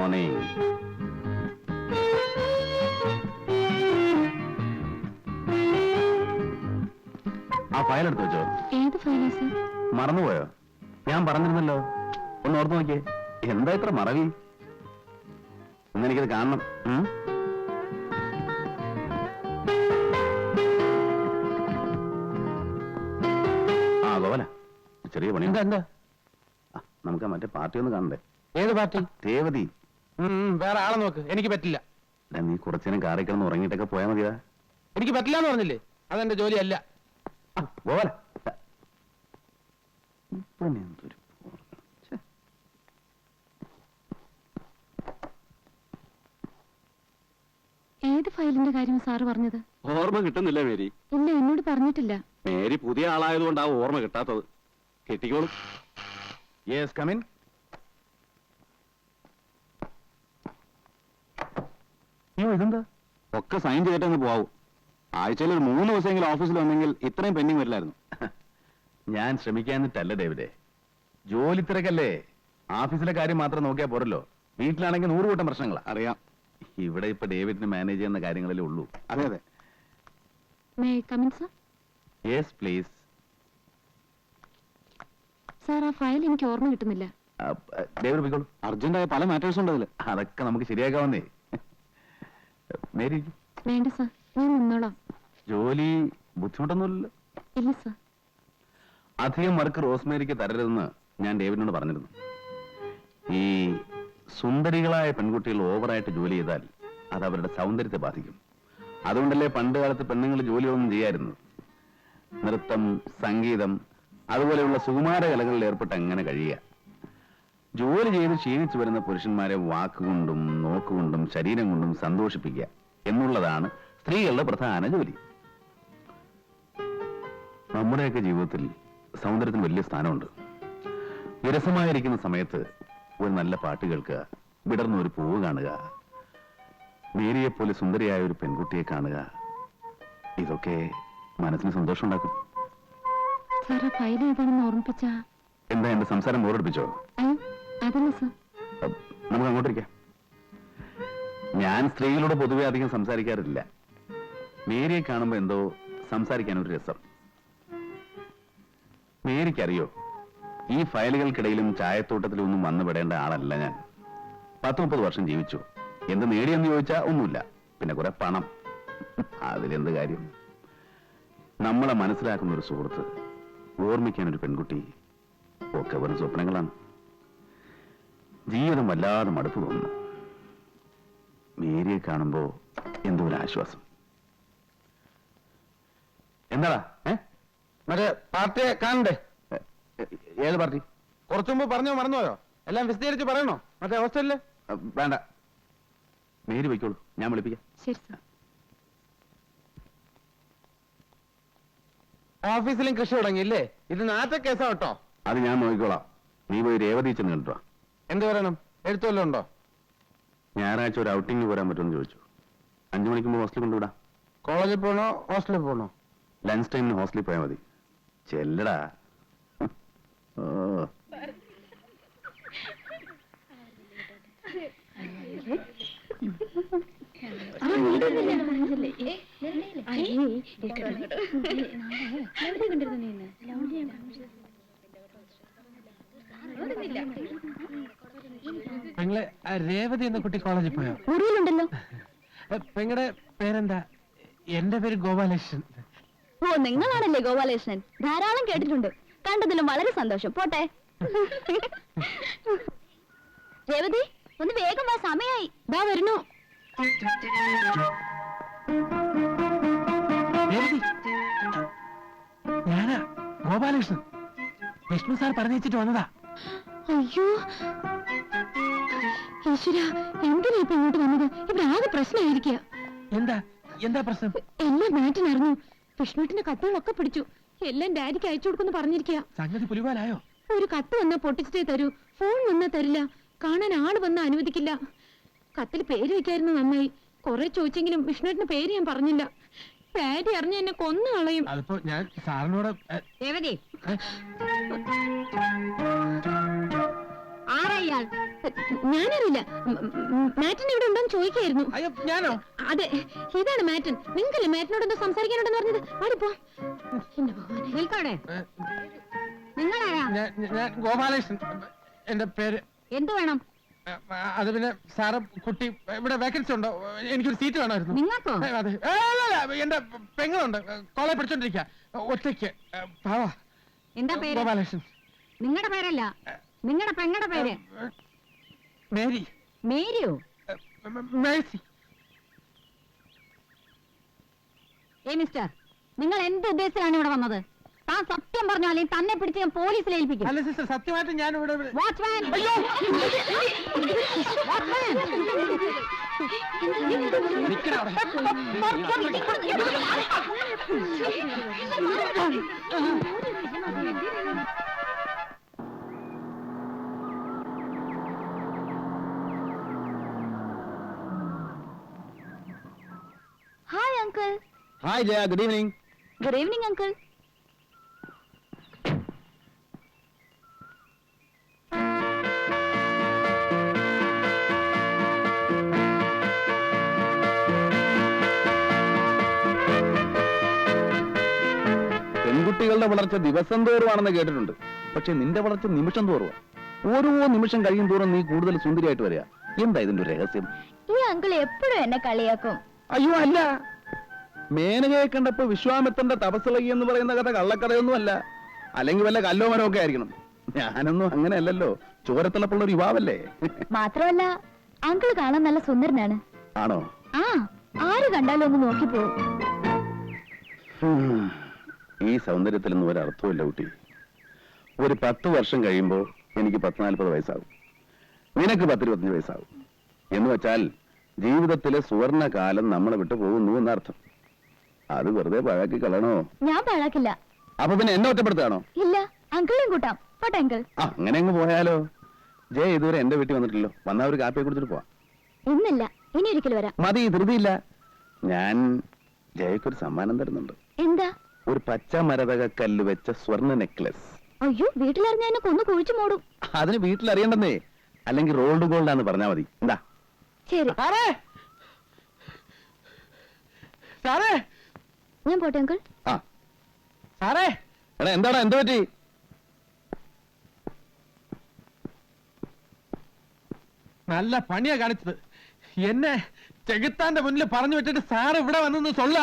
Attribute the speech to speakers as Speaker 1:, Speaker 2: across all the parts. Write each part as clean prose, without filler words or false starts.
Speaker 1: Morning. ആ file എടുത്ത് വെച്ചോ.
Speaker 2: ഏത് ഫയലാ സർ?
Speaker 1: മറന്നുപോയോ? ഞാൻ പറഞ്ഞിരുന്നല്ലോ, ഒന്ന് ഓർത്ത് നോക്കിയേ. എന്താ ഇത്ര മറവി? ഇന്നെനിക്കത് കാണണം. ആ ഗോവല, ചെറിയ പണി.
Speaker 3: എന്താ?
Speaker 1: നമുക്ക് മറ്റേ പാർട്ടി ഒന്ന് കാണണ്ടേ?
Speaker 3: ഏത് പാർട്ടി?
Speaker 1: രേവതി.
Speaker 3: വേറെ ആളെ നോക്ക്, എനിക്ക് പറ്റില്ല.
Speaker 1: നീ കുറച്ചേരം കാറിൽ കിടന്ന് ഉറങ്ങിയിട്ടൊക്കെ പോയാൽ മതിയാ.
Speaker 3: എനിക്ക് പറ്റില്ല എന്ന് പറഞ്ഞില്ലേ, അതെന്റെ ജോലിയല്ല.
Speaker 1: ഗോവല,
Speaker 2: ഏത് ഫയലിന്റെ കാര്യം സാറ് പറഞ്ഞത്?
Speaker 1: ഓർമ്മ കിട്ടുന്നില്ല മേരി.
Speaker 2: ഇല്ല, എന്നോട് പറഞ്ഞിട്ടില്ല.
Speaker 1: മേരി പുതിയ ആളായതുകൊണ്ടാവും ഓർമ്മ കിട്ടാത്തത്. കിട്ടിക്കോളും. Yes, come in. ഇതെന്താ? ഒക്കെ സൈൻ ചെയ്തിട്ടങ്ങ് പോവും. ആഴ്ചയിൽ ഒരു 3 ദിവസമെങ്കിലും ഓഫീസിൽ വന്നെങ്കിൽ ഇത്രയും പെൻഡിങ് വരില്ലായിരുന്നു. ഞാൻ ശ്രമിക്കാന്നിട്ടല്ല ഡേവിഡേ, ജോലി തിരക്കല്ലേ. ഓഫീസിലെ കാര്യം മാത്രം നോക്കിയാൽ പോരല്ലോ. വീട്ടിലാണെങ്കിൽ 100 കൂട്ടം പ്രശ്നങ്ങളാ. അറിയാം. ഇവിടെ ഇപ്പൊ ഡേവിഡിന് മാനേജ് ചെയ്യുന്ന കാര്യങ്ങളല്ലേ ഉള്ളൂ. അതെ അതെ. Yes please.
Speaker 2: സാർ, ആ ഫയൽ എനിക്ക് ഓർമ്മ കിട്ടുന്നില്ല.
Speaker 1: ഡേവിഡ് പോയിക്കോളൂ. അർജന്റായ പല മാറ്റേഴ്സ് ഉണ്ട് അതിൽ. അതൊക്കെ നമുക്ക് ശരിയാക്കാവുന്നേ. മേരി
Speaker 2: വേണ്ട സാർ, ഞാൻ നിന്നോളാം.
Speaker 1: ജോലി ബുദ്ധിമുട്ടൊന്നുമില്ലല്ലോ?
Speaker 2: ഇല്ല സാർ.
Speaker 1: അധികം വർക്ക് റോസ്മേരിക്ക് തരരുതെന്ന് ഞാൻ ഡേവിഡിനോട് പറഞ്ഞിരുന്നു. ഈ സുന്ദരികളായ പെൺകുട്ടികൾ ഓവറായിട്ട് ജോലി ചെയ്താൽ അത് അവരുടെ സൗന്ദര്യത്തെ ബാധിക്കും. അതുകൊണ്ടല്ലേ പണ്ട് കാലത്ത് പെണ്ണുങ്ങൾ ജോലിയൊന്നും ചെയ്യായിരുന്നു. നൃത്തം, സംഗീതം, അതുപോലെയുള്ള സുകുമാര കലകളിൽ ഏർപ്പെട്ട് അങ്ങനെ കഴിയുക. ജോലി ചെയ്ത് ക്ഷീണിച്ചു വരുന്ന പുരുഷന്മാരെ വാക്കുകൊണ്ടും നോക്കുകൊണ്ടും ശരീരം കൊണ്ടും സന്തോഷിപ്പിക്കുക എന്നുള്ളതാണ് സ്ത്രീകളുടെ പ്രധാന ജോലി. നമ്മുടെയൊക്കെ ജീവിതത്തിൽ സൗന്ദര്യത്തിന് വലിയ സ്ഥാനമുണ്ട്. വിരസമായിരിക്കുന്ന സമയത്ത് ഒരു നല്ല പാട്ട് കേൾക്കുക, വിടർന്ന ഒരു പൂവ് കാണുക, മേരിയെപ്പോലെ സുന്ദരിയായ ഒരു പെൺകുട്ടിയെ കാണുക, ഇതൊക്കെ മനസ്സിന് സന്തോഷം ഉണ്ടാക്കും. എന്താ എന്റെ സംസാരം ബോറടിപ്പിച്ചോ? നമുക്ക് അങ്ങോട്ടിരിക്കാം. ഞാൻ സ്ത്രീകളോട് പൊതുവെ അധികം സംസാരിക്കാറില്ല. മേരിയെ കാണുമ്പോ എന്തോ സംസാരിക്കാനൊരു രസം. മേരിക്കറിയോ, ഈ ഫയലുകൾക്കിടയിലും ചായത്തോട്ടത്തിലും ഒന്നും വന്നുപെടേണ്ട ആളല്ല ഞാൻ. 10-30 വർഷം ജീവിച്ചു. എന്ത് നേടിയെന്ന് ചോദിച്ചാ ഒന്നുമില്ല. പിന്നെ കുറെ പണം, അതിലെന്ത് കാര്യം? നമ്മളെ മനസ്സിലാക്കുന്ന ഒരു സുഹൃത്ത്, ഓർമ്മിക്കാൻ ഒരു പെൺകുട്ടി, ഒക്കെ വെറും സ്വപ്നങ്ങളാണ്. ജീവിതം വല്ലാതെ മടുപ്പ് തോന്നുന്നു. മേരിയെ കാണുമ്പോ എന്തോ ഒരു ആശ്വാസം. എന്താടാ?
Speaker 3: മറ്റേ പാർട്ടിയെ കാണണ്ടേ?
Speaker 1: ഏത് പാർട്ടി?
Speaker 3: കുറച്ചു മുമ്പ് പറഞ്ഞോ, മറന്നുപോയോ? എല്ലാം വിശദീകരിച്ച് പറയണോ? മറ്റേ ഹോസ്റ്റലില്?
Speaker 1: വേണ്ട, മേരി വയ്ക്കോളൂ, ഞാൻ വിളിപ്പിക്കാം.
Speaker 2: ശരി സാർ.
Speaker 3: ഓഫീസിലും കൃഷി തുടങ്ങിയില്ലേ? ഇത് നാറ്റ കേസാ കേട്ടോ.
Speaker 1: അത് ഞാൻ നോക്കിക്കോളാം. നീ പോയി രേവതി ചെന്ന് കണ്ടോ.
Speaker 3: എന്ത് പറയണം? എഴുത്തുവല്ലോ ഉണ്ടോ?
Speaker 1: ഞായറാഴ്ച ഒരു ഔട്ടിംഗ് പോരാൻ പറ്റുമെന്ന് ചോദിച്ചു. 5 മണിക്ക് മുമ്പ് ഹോസ്റ്റലിൽ കൊണ്ടുവിടാം.
Speaker 3: കോളേജിൽ പോകണോ ഹോസ്റ്റലിൽ പോകണോ?
Speaker 1: ലഞ്ച് ടൈമിന് ഹോസ്റ്റലിൽ പോയാൽ മതി. ചെല്ലടാ.
Speaker 3: പെങ്ങളെ, രേവതി എന്ന കുട്ടി കോളേജിൽ പോയോ?
Speaker 2: മുറിയിലുണ്ടല്ലോ.
Speaker 3: പെങ്ങളുടെ പേരെന്താ? എന്റെ പേര് ഗോപാലകൃഷ്ണൻ.
Speaker 2: ഓ, നിങ്ങളാണല്ലേ ഗോപാലകൃഷ്ണൻ? ധാരാളം കേട്ടിട്ടുണ്ട്. കണ്ടതിലും വളരെ സന്തോഷം. പോട്ടെ. രേവതി, ഒന്ന് വേഗം വാ, സമയായി. ദാ വരുന്നു.
Speaker 3: ഞാനാ ഗോപാലകൃഷ്ണൻ. വിഷ്ണു സാർ പറഞ്ഞു വെച്ചിട്ട് വന്നതാ.
Speaker 2: അയ്യോ ഈശ്വര, എന്തിനാ ഇപ്പൊ ഇങ്ങോട്ട് വന്നത്? ഇവിടെ ആകെ പ്രശ്നമായിരിക്കുക.
Speaker 3: എന്താ എന്താ പ്രശ്നം?
Speaker 2: എല്ലാം നാട്ടിനറിഞ്ഞു. വിഷ്ണുട്ടിന്റെ കത്തുകളൊക്കെ പിടിച്ചു. എല്ലാം ഡാഡിക്ക് അയച്ചു കൊടുക്കുന്നു പറഞ്ഞിരിക്കുക.
Speaker 3: സംഗതി പുലിവാലായോ?
Speaker 2: ഒരു കത്ത് വന്നാ പൊട്ടിച്ചിട്ടേ തരൂ. ഫോൺ വന്നാ തരില്ല. കാണാൻ ആള് വന്നാ അനുവദിക്കില്ല. കത്തിൽ പേര് വെക്കായിരുന്നു നന്നായി. കുറെ ചോദിച്ചെങ്കിലും വിഷ്ണുട്ടിന്റെ പേര് ഞാൻ പറഞ്ഞില്ല. ഡാഡി അറിഞ്ഞ എന്നെ കൊന്നു കളയും.
Speaker 3: അതിപ്പോ ഞാൻ സാറിനോട്.
Speaker 4: രേവതി, ആ ആരാ?
Speaker 2: ഞാനറിയില്ല. മാറ്റൻ ഇവിടെ ഉണ്ടോന്ന് ചോദിക്കായിരുന്നു.
Speaker 3: അയ്യോ ഞാനോ?
Speaker 2: അതെ, ഇതാണ് മാറ്റൻ. നിങ്ങൾക്കല്ലേ മാറ്റനോട് എന്തോ സംസാരിക്കാനുണ്ടെന്ന് പറഞ്ഞത്? പാടിപ്പോ. എന്റെ ഭഗവാനെ.
Speaker 4: നിൽക്കവിടെ. നിങ്ങളാരാ?
Speaker 3: ഞാൻ ഗോപാലകൃഷ്ണൻ എന്റെ പേര്.
Speaker 4: എന്തു വേണം?
Speaker 3: അത് പിന്നെ സാറ് കുട്ടി ഇവിടെ വേക്കൻസി ഉണ്ടോ? എനിക്കൊരു സീറ്റ് വേണമായിരുന്നു.
Speaker 4: നിങ്ങൾക്കോ?
Speaker 3: അതെ എന്റെ പെങ്ങളുണ്ട്, കോളേജ് പഠിച്ചോണ്ടിരിക്കുക, ഒറ്റയ്ക്ക്. പാവാ.
Speaker 4: എന്താ പേര്?
Speaker 3: ഗോപാലകൃഷ്ണൻ.
Speaker 4: നിങ്ങളുടെ പേരല്ല, നിങ്ങളുടെ പെങ്ങളുടെ പേര്.
Speaker 3: മേരി.
Speaker 4: മേരിയോ?
Speaker 3: മേഴ്സി.
Speaker 4: മിസ്റ്റർ, നിങ്ങൾ എന്ത് ഉദ്ദേശത്തിലാണ് ഇവിടെ വന്നത്? താൻ സത്യം പറഞ്ഞോ, അല്ലെങ്കിൽ തന്നെ പിടിച്ച് ഞാൻ പോലീസിൽ ഏൽപ്പിക്കും.
Speaker 3: അല്ല സിസ്റ്റർ, സത്യമായിട്ട് ഞാൻ ഇവിടെ
Speaker 4: വാച്ച്മാൻ! വാച്ച്മാൻ!
Speaker 3: നിക്കടാ അവിടെ.
Speaker 4: Hi uncle.
Speaker 1: Hi Jaya, good evening.
Speaker 4: Good evening uncle.
Speaker 1: പെൺകുട്ടികളുടെ വളർച്ച ദിവസം തോറുവാണെന്ന് കേട്ടിട്ടുണ്ട്. പക്ഷെ നിന്റെ വളർച്ച നിമിഷം തോറുവാ. ഓരോ നിമിഷം കഴിയും തോറും നീ കൂടുതൽ സുന്ദരിയായിട്ട് വരിക. എന്താ ഇതിന്റെ ഒരു രഹസ്യം?
Speaker 4: ഈ അങ്കിൾ എപ്പോഴും എന്നെ കളിയാക്കും.
Speaker 1: അയ്യോ അല്ല, മേനകയെ കണ്ടപ്പോ വിശ്വാമിത്രന്റെ തപസ്സിളകി എന്ന് പറയുന്ന കഥ കള്ളക്കഥയൊന്നും അല്ല. അല്ലെങ്കിൽ വല്ല കല്ലോ മരോ ഒക്കെ ആയിരിക്കണം. ഞാനൊന്നും അങ്ങനെ അല്ലല്ലോ, ചോരത്തിളപ്പുള്ള ഒരു യുവാവല്ലേ.
Speaker 4: മാത്രമല്ല അങ്കിൾ കാണാൻ നല്ല സുന്ദരനാണ്.
Speaker 1: ആണോ?
Speaker 4: ആ, ആര് കണ്ടാലും ഒന്ന് നോക്കിപ്പോവും.
Speaker 1: ഈ സൗന്ദര്യത്തിലൊന്നും ഒരർത്ഥമില്ല കുട്ടി. ഒരു 10 വർഷം കഴിയുമ്പോ എനിക്ക് 40 വയസ്സാകും, നിനക്ക് 25 വയസ്സാകും. എന്ന് വെച്ചാൽ ജീവിതത്തിലെ സുവർണ കാലം നമ്മളെ വിട്ടു പോകുന്നു എന്നർത്ഥം. അത് വെറുതെ പഴക്കി കളയണോ?
Speaker 4: ഞാൻ പാഴാക്കില്ല.
Speaker 1: അപ്പൊ പിന്നെ എന്നെ ഒറ്റപ്പെടുത്താണോ?
Speaker 4: ഇല്ല, അങ്കിളും കൂട്ടാം. പോട്ടെ അങ്കിൾ.
Speaker 1: അങ്ങനെ അങ്ങ് പോയാലോ? ജയ ഇതുവരെ എന്റെ വീട്ടിൽ വന്നിട്ടില്ലോ. വന്നാ ഒരു കാപ്പിയെ കുടിച്ചിട്ട് പോവാം.
Speaker 4: ഇന്നില്ല, ഇനി ഒരിക്കൽ വരാം.
Speaker 1: മതി, ധൃതിയില്ല. ഞാൻ ജയക്കൊരു സമ്മാനം തരുന്നുണ്ട്.
Speaker 4: എന്താ?
Speaker 1: ഒരു പച്ച മരതക കല്ല് വെച്ച സ്വർണ്ണ നെക്ലസ്.
Speaker 4: അയ്യോ, വീട്ടിലറിഞ്ഞ എന്നെ കൊന്നു കുഴിച്ചു മൂടും.
Speaker 1: അതിന് വീട്ടിൽ അറിയണ്ടെന്നേ, അല്ലെങ്കിൽ റോൾഡ് ഗോൾഡാന്ന് പറഞ്ഞാ മതി. എന്താ?
Speaker 4: ശരി.
Speaker 3: സാറേ, സാറേ,
Speaker 4: ഞാൻ പോട്ടെ അങ്കിൾ.
Speaker 1: ആ
Speaker 3: സാറേ.
Speaker 1: എടാ, എന്താടാ, എന്ത് പറ്റി?
Speaker 3: നല്ല പണിയാ കാണിച്ചത്. എന്നെ ചെകുത്താന്റെ മുന്നിൽ പറഞ്ഞു വിട്ടിട്ട് സാറ് ഇവിടെ വന്നെന്ന് സൊല്ല.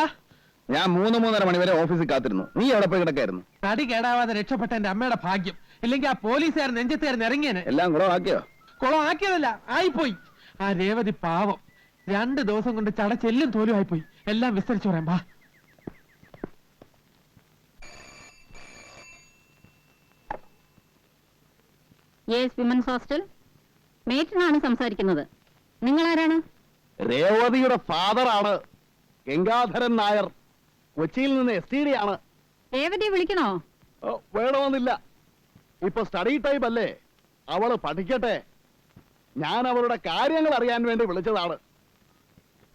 Speaker 1: ഞാൻ 3-3:30 മണി വരെ ഓഫീസിൽ കാത്തിരുന്നു. നീ എവിടെ പോയി കിടക്കായിരുന്നു?
Speaker 3: തടി കേടാവാതെ രക്ഷപ്പെട്ട എന്റെ അമ്മയുടെ ഭാഗ്യം. ഇല്ലെങ്കിൽ ആ പോലീസുകാരൻ നെഞ്ചത്തുകാരൻ ഇറങ്ങിയേനെ.
Speaker 1: എല്ലാം കൂടെ ആക്കിയോ?
Speaker 3: കുളം ആക്കിയതല്ല, ആയിപ്പോയി. ആ രേവതി പാവം 2 ദിവസം കൊണ്ട് ചടച്ചെല്ലും തോലും ആയിപ്പോയി. എല്ലാം വിസ്തരിച്ചു പറയാം. ബാ.
Speaker 4: Yes, women's hostel. മേറ്റനാണ് സംസാരിക്കുന്നത്. നിങ്ങൾ ആരാണ്?
Speaker 1: രേവതിയുടെ ഫാദറാണ് ഗംഗാധരൻ നായർ. കൊച്ചിയിൽ നിന്ന് STD ആണ്.
Speaker 4: രേവതിയെ വിളിക്കണോ?
Speaker 1: വേണമെന്നില്ല, ഇപ്പൊ സ്റ്റഡി ടൈം അല്ലേ, അവള് പഠിക്കട്ടെ. ഞാൻ അവളുടെ കാര്യങ്ങൾ അറിയാൻ വേണ്ടി വിളിച്ചതാണ്.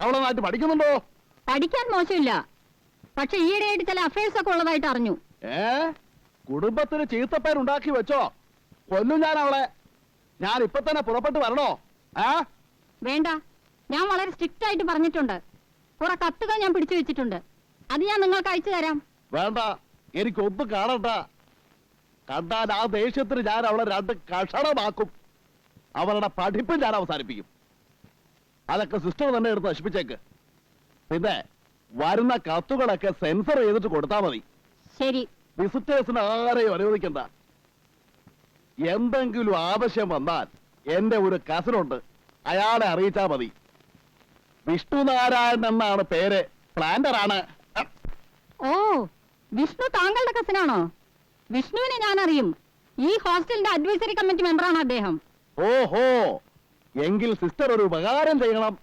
Speaker 1: അവളെ നാട്ടിൽ പഠിക്കുന്നുണ്ടോ?
Speaker 4: പഠിക്കാൻ മോശമില്ല, പക്ഷെ ഈയിടെയായിട്ട് ചില അഫയേഴ്സ് ഒക്കെ ഉള്ളതായിട്ട് അറിഞ്ഞു.
Speaker 1: കുടുംബത്തിന് ചീത്തപ്പേരുണ്ടാക്കി വെച്ചോ? കൊല്ലും ഞാൻ അവളെ. ഞാൻ ഇപ്പൊ തന്നെ പുറപ്പെട്ടു വരണോ?
Speaker 4: വേണ്ട, ഞാൻ വളരെ സ്ട്രിക്റ്റ് ആയിട്ട് പറഞ്ഞിട്ടുണ്ട്. കുറെ കത്തുകൾ ഞാൻ പിടിച്ചു വെച്ചിട്ടുണ്ട്, അത് ഞാൻ നിങ്ങൾക്ക് അയച്ചു തരാം.
Speaker 1: വേണ്ട, എനിക്കൊന്നും കാണണ്ട. കണ്ടാൽ ആ ദേഷ്യത്തിന് ഞാൻ അവളെ 2 കഷണമാക്കും. അവളുടെ പഠിപ്പ് ഞാൻ അവസാനിപ്പിക്കും. അതൊക്കെ സിസ്റ്റർ തന്നെ എടുത്ത് നശിപ്പിച്ചേക്ക്. പിന്നെ വരുന്ന കത്തുകളൊക്കെ സെൻസർ ചെയ്തിട്ട് കൊടുത്താൽ മതി.
Speaker 4: ശരി.
Speaker 1: വിസിറ്റേഴ്സിന് ആരെയും അനുവദിക്കണ്ട. എന്തെങ്കിലും ആവശ്യം വന്നാൽ എന്റെ ഒരു കസിനുണ്ട്, അയാളെ അറിയിച്ചാ മതി. വിഷ്ണുനാരായണൻ എന്നാണ് പേര്. പ്ലാന്റർ ആണ്.
Speaker 4: ഓ, വിഷ്ണു താങ്കളുടെ കസിനാണോ? വിഷ്ണുവിനെ ഞാൻ അറിയും. ഈ ഹോസ്റ്റലിന്റെ അഡ്വൈസറി കമ്മിറ്റി മെമ്പറാണ് അദ്ദേഹം.
Speaker 1: ഓഹോ, എങ്കിൽ സിസ്റ്റർ ഒരു ഉപകാരം ചെയ്യണം.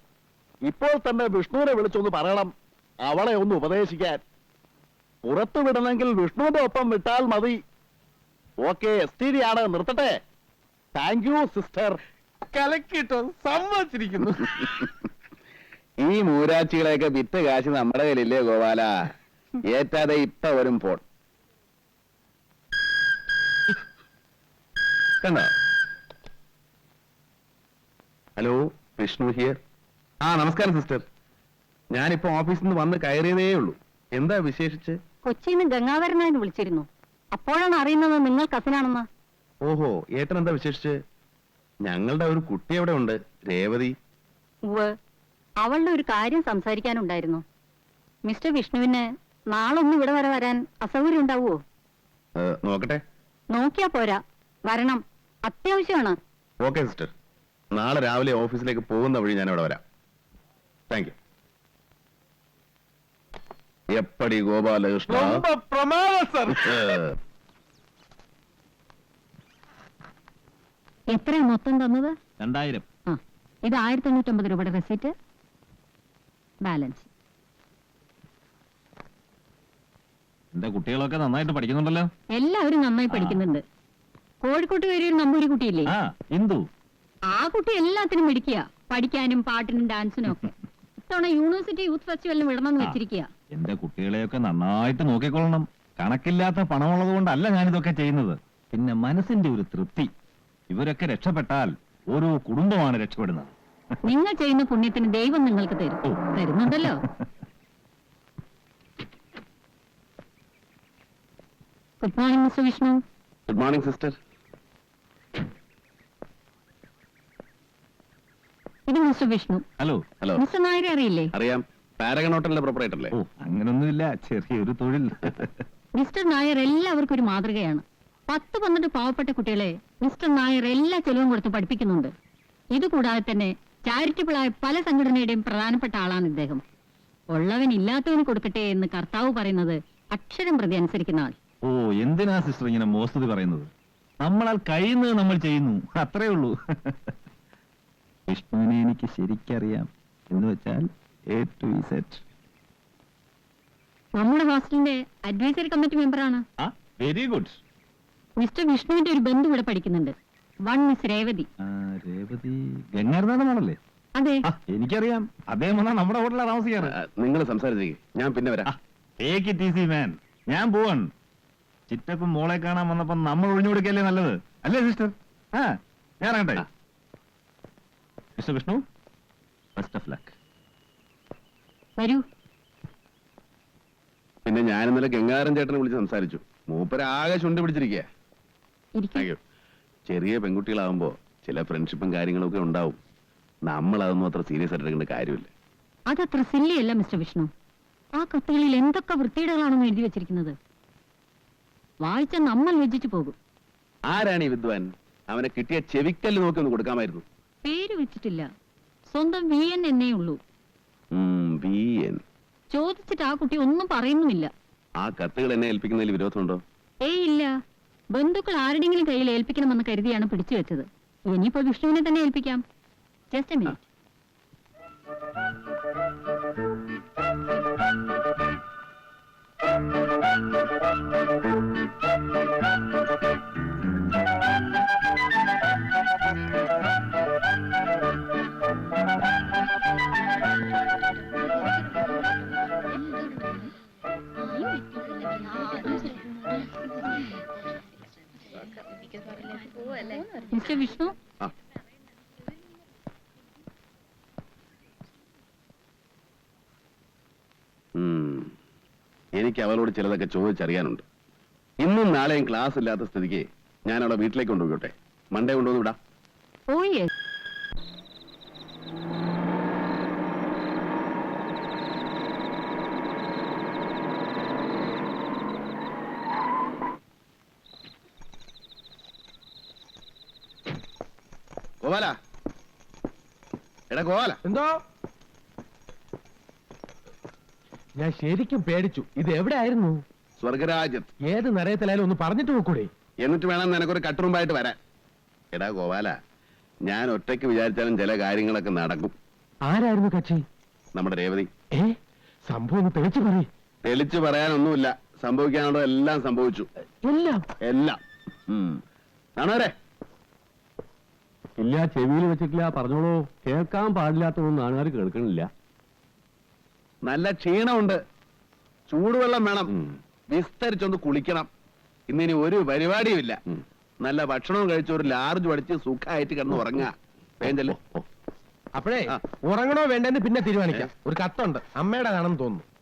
Speaker 1: ഇപ്പോൾ തന്നെ വിഷ്ണുവിനെ വിളിച്ചൊന്ന് പറയണം, അവളെ ഒന്ന് ഉപദേശിക്കാൻ. പുറത്തു വിടണമെങ്കിൽ വിഷ്ണുവിന്റെ ഒപ്പം വിട്ടാൽ മതി. ഓക്കെ, STD ആണ്. നിർത്തട്ടെ. Thank you sister.
Speaker 3: കലക്കിട്ടോ, സമ്മതിച്ചിരിക്കുന്നു.
Speaker 1: ഈ മൂരാച്ചികളെയൊക്കെ വിറ്റ് കാശ് നമ്മുടെ കയ്യിലില്ലേ ഗോപാല? ഏറ്റാതെ ഇപ്പൊ വരും ഫോൺ. കണ്ടോ? Hello, Vishnu here. ആ നമസ്കാരം സിസ്റ്റർ. ഞാനിപ്പോ ഓഫീസിൽ നിന്ന് വന്ന് കയറിയതേ ഉള്ളൂ. എന്താ വിശേഷിച്ച്?
Speaker 4: കൊച്ചിയിൽ നിന്ന് ഗംഗാധരനായിട്ട് വിളിച്ചിരുന്നു. അപ്പോഴാണ് അറിയുന്നത് നിങ്ങൾ കസിനാണെന്ന്.
Speaker 1: ഓഹോ, ഏട്ടൻ എന്താ വിശേഷിച്ച്? ഞങ്ങളുടെ ഒരു കുട്ടി അവിടെ ഉണ്ട്, രേവതി.
Speaker 4: ഉവ്വ്, അവളുടെ ഒരു കാര്യം സംസാരിക്കാനുണ്ടായിരുന്നു. മിസ്റ്റർ വിഷ്ണുവിന് നാളൊന്നും ഇവിടെ വരെ വരാൻ അസൗകര്യം ഉണ്ടാവുമോ?
Speaker 1: നോക്കട്ടെ.
Speaker 4: നോക്കിയാ പോരാ, വരണം, അത്യാവശ്യമാണ്.
Speaker 1: ഓക്കെ സിസ്റ്റർ, നാളെ രാവിലെ ഓഫീസിലേക്ക് പോകുന്ന വഴി ഞാൻ അവിടെ വരാം. Thank you. എപ്പടി ഗോപാലകൃഷ്ണ.
Speaker 3: ரொம்ப பிரமாதம் சார்.
Speaker 4: എത്രയാ മൊത്തം തന്നത്?
Speaker 5: 2000.
Speaker 4: ആ, ഇത് 1550 രൂപയുടെ റെസിറ്റ്, ബാലൻസ്.
Speaker 5: എന്റെ കുട്ടികളൊക്കെ നന്നായിട്ട് പഠിക്കുന്നുണ്ടല്ലോ.
Speaker 4: എല്ലാവരും നന്നായി പഠിക്കുന്നുണ്ട്. കോഴിക്കോട്ട് കയറിയ ഒരു നമ്പൂരി കുട്ടിയില്ലേ,
Speaker 5: ആ, ഇന്ദു.
Speaker 4: ആ കുട്ടി എല്ലാത്തിനും മിടിക്കുക, പഠിക്കാനും പാട്ടിനും ഡാൻസിനും ഒക്കെ. ഇത്തവണ യൂണിവേഴ്സിറ്റി യൂത്ത് ഫെസ്റ്റിവലിന് വിടണമെന്ന് വെച്ചിരിക്കുക.
Speaker 5: എന്റെ കുട്ടികളെയൊക്കെ നന്നായിട്ട് നോക്കിക്കൊള്ളണം. കണക്കില്ലാത്ത പണമുള്ളത് കൊണ്ടല്ല ഞാനിതൊക്കെ ചെയ്യുന്നത്. പിന്നെ മനസ്സിന്റെ ഒരു തൃപ്തി. ഇവരൊക്കെ രക്ഷപ്പെട്ടാൽ ഓരോ കുടുംബമാണ് രക്ഷപ്പെടുന്നത്.
Speaker 4: നിങ്ങൾ ചെയ്യുന്ന പുണ്യത്തിന് ദൈവം നിങ്ങൾക്ക് തരും.
Speaker 5: ഓ.
Speaker 4: തരുന്നുണ്ടല്ലോ. Good morning mister Vishnu.
Speaker 1: Good morning sister.
Speaker 4: ഇത് mister Vishnu.
Speaker 5: Hello.
Speaker 1: Hello.
Speaker 4: Mister നായരെ അറിയില്ലേ?
Speaker 1: അറിയാം, പാരഗൺ ഹോട്ടലിന്റെ പ്രൊപ്പറേറ്റർ അല്ലേ?
Speaker 5: ഓ, അങ്ങനൊന്നുമില്ല, ചെറിയൊരു തൊഴിൽ.
Speaker 4: മിസ്റ്റർ നായർ എല്ലാവർക്കും ഒരു മാതൃകയാണ്. 10-12 പാവപ്പെട്ട കുട്ടികളെ മിസ്റ്റർ നായർ എല്ലാ ചെലവും കൊടുത്ത് പഠിപ്പിക്കുന്നുണ്ട്. ഇതുകൂടാതെ തന്നെ ചാരിറ്റബിൾ ആയ പല സംഘടനയുടെയും പ്രധാനപ്പെട്ട ആളാണ് ഇദ്ദേഹം. ഉള്ളവൻ ഇല്ലാത്തവന് കൊടുക്കട്ടെ എന്ന് കർത്താവ് പറയുന്നത് അക്ഷരം പ്രതി അനുസരിക്കുന്ന ആൾ.
Speaker 5: ഓ, എന്തിനാ സിസ്റ്റർ ഇങ്ങനെ മോസ്തുതി പറയുന്നത്? നമ്മളാൽ കഴിയുന്നത് നമ്മൾ ചെയ്യുന്നു, അത്രേ ഉള്ളൂ. വിഷ്ണുവിനെ എനിക്ക് ശരിക്കറിയാം. എന്ന് വെച്ചാൽ A to Z.
Speaker 4: നമ്മുടെ ഹോസ്റ്റലിന്റെ അഡ്വൈസറി കമ്മിറ്റി മെമ്പറാണ്.
Speaker 5: ആ, വെരി ഗുഡ്.
Speaker 4: മിസ്റ്റർ വിഷ്ണുവിന്റെ ഒരു ബന്ധു ഇവിടെ പഠിക്കുന്നുണ്ട്. One miss Revathi.
Speaker 5: രേവതി ഗംഗാരനാഥ മോളല്ലേ?
Speaker 4: അതെ.
Speaker 5: ആ, എനിക്കറിയാം. അദ്ദേഹം വന്നാ നമ്മുടെ ഹോട്ടലിലാണ് താമസിക്കാറ്.
Speaker 1: നിങ്ങൾ സംസാരിച്ചേ, ഞാൻ പിന്നെ വരാം.
Speaker 5: Take it easy man. ഞാൻ പോവാൻ. ചിറ്റപ്പം മോളെ കാണാൻ വന്നപ്പോ നമ്മൾ ഒഴിഞ്ഞു കൊടുക്കല്ലേ നല്ലത്, അല്ലേ സിസ്റ്റർ? ആ, ഞാൻ ഇറങ്ങട്ടെ. Mister Vishnu, best of luck.
Speaker 4: വരൂ.
Speaker 1: പിന്നെ ഞാൻ ഇന്നലെ ഗംഗാരൻ ചേട്ടനെ വിളിച്ച് സംസാരിച്ചു. മൂപ്പരാകെ ചുണ്ടി പിടിച്ചിരിക്കുക.
Speaker 4: ഇരിക്കൂ.
Speaker 1: ചെറിയ പെൺകുട്ടികളാവുമ്പോ ചില ഫ്രണ്ട്ഷിപ്പും കാര്യങ്ങളൊക്കെ ഉണ്ടാവും. നമ്മൾ അതൊന്നും അത്ര സീരിയസ് ആയിട്ട് എടുക്കേണ്ട കാര്യമില്ല.
Speaker 4: അതത്ര സില്ലിയല്ല മിസ്റ്റർ വിഷ്ണു. ആ കത്തുകളിൽ എന്തൊക്കെ വൃത്തിയിടകളാണെന്ന് എഴുതി വെച്ചിരിക്കുന്നത്. വായിച്ച നമ്മൾ വെച്ചിട്ട് പോകും.
Speaker 1: ആരാണ് ഈ വിദ്വാൻ? അവനെ കിട്ടിയ ചെവിക്കല്ല് നോക്കി ഒന്ന് കൊടുക്കാമായിരുന്നു.
Speaker 4: പേര് വെച്ചിട്ടില്ല, സ്വന്തം VN എന്നേ ഉള്ളൂ.
Speaker 1: VN.
Speaker 4: ചോദിച്ചിട്ട് ആ കുട്ടി ഒന്നും പറയുന്നുമില്ല.
Speaker 1: ആ കത്തുകൾ എന്നെ ഏൽപ്പിക്കുന്നതിൽ വിരോധമുണ്ടോ?
Speaker 4: ഏയ് ഇല്ല. ബന്ധുക്കൾ ആരുടെങ്കിലും കയ്യിൽ ഏൽപ്പിക്കണമെന്ന് കരുതിയാണ് പിടിച്ചു വെച്ചത്. ഇനിയിപ്പോ വിഷ്ണുവിനെ തന്നെ ഏൽപ്പിക്കാം. Just a minute. Mister Vishnu,
Speaker 1: ആ. എനിക്ക് അവളോട് ചിലതൊക്കെ ചോദിച്ചറിയാനുണ്ട്. ഇന്നും നാളെയും ക്ലാസ് ഇല്ലാത്ത സ്ഥിതിക്ക് ഞാൻ അവളെ വീട്ടിലേക്ക് കൊണ്ടുപോയിട്ടെ. മൺഡേ കൊണ്ടുവന്ന് വിടാം.
Speaker 4: ഓ യെസ്.
Speaker 1: ഗോപാല, എടാ ഗോപാല.
Speaker 3: എന്തോ? ഞാൻ ശരിക്കും പേടിച്ചു. ഇത് എവിടെയായിരുന്നു?
Speaker 1: സ്വർഗരാജ്യത്ത്.
Speaker 3: ഏത് നരയത്തിലായാലും ഒന്ന് പറഞ്ഞിട്ട് നോക്കൂടെ?
Speaker 1: എന്നിട്ട് വേണം നിനക്കൊരു കട്ടുറുമ്പായിട്ട് വരാൻ. എടാ ഗോപാല, ഞാൻ ഒറ്റയ്ക്ക് വിചാരിച്ചാലും ചില കാര്യങ്ങളൊക്കെ നടക്കും.
Speaker 3: ആരായിരുന്നു കക്ഷി?
Speaker 1: നമ്മുടെ രേവതി.
Speaker 3: സംഭവം ഒന്ന് തെളിച്ചു പറയ്.
Speaker 1: തെളിച്ചു പറയാനൊന്നുമില്ല. സംഭവിക്കാനുണ്ടോ എല്ലാം സംഭവിച്ചു.
Speaker 3: എല്ലാം
Speaker 1: എല്ലാം. കാണാരെ
Speaker 6: ഇല്ല, ചെവിയിൽ വെച്ചിട്ടില്ല. പറഞ്ഞോളൂ. കേൾക്കാൻ പാടില്ലാത്തതൊന്നും നാട്ടുകാർ കേൾക്കണില്ല.
Speaker 1: നല്ല ക്ഷീണമുണ്ട്. ചൂടുവെള്ളം വേണം. വിസ്തരിച്ചൊന്ന് കുളിക്കണം. ഇന്നിനി ഒരു പരിപാടിയുമില്ല. നല്ല ഭക്ഷണവും കഴിച്ച് ഒരു ലാർജ് പഠിച്ച് സുഖമായിട്ട് കിടന്ന് ഉറങ്ങാ. വേണ്ടല്ലേ?
Speaker 3: അപ്പോഴേ
Speaker 1: ആ.
Speaker 3: ഉറങ്ങണോ വേണ്ടെന്ന് പിന്നെ തീരുമാനിക്കാം. ഒരു കത്തുണ്ട്, അമ്മയുടെ കാണും തോന്നുന്നു.